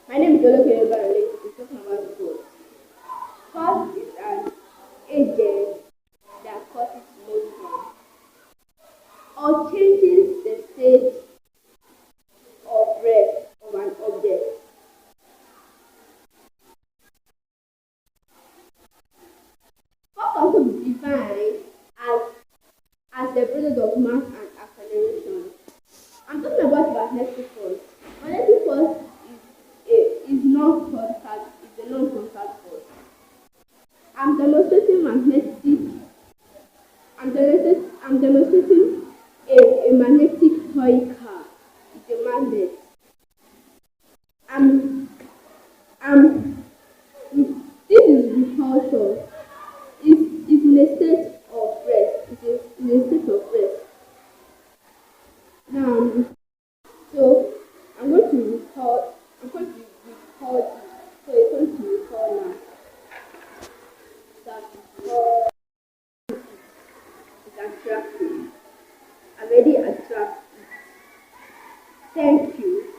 My name is Oloke. We're talking about growth. Thought is an agent that causes motion or changes the state of rest of an object. Thought also be defined as the product of mass and acceleration. I'm talking about magnetic force. Magnetic force is non-contact, is a non-contact force. I'm demonstrating magnetic. I'm demonstrating a magnetic toy car. It's a magnet. I'm, I'm, this is repulsion. It's in a state of rest. It's in a state of rest. Now, so I'm going to record. I'm going to record it. So it's going to record now. That is attractive. Already attractive. Thank you.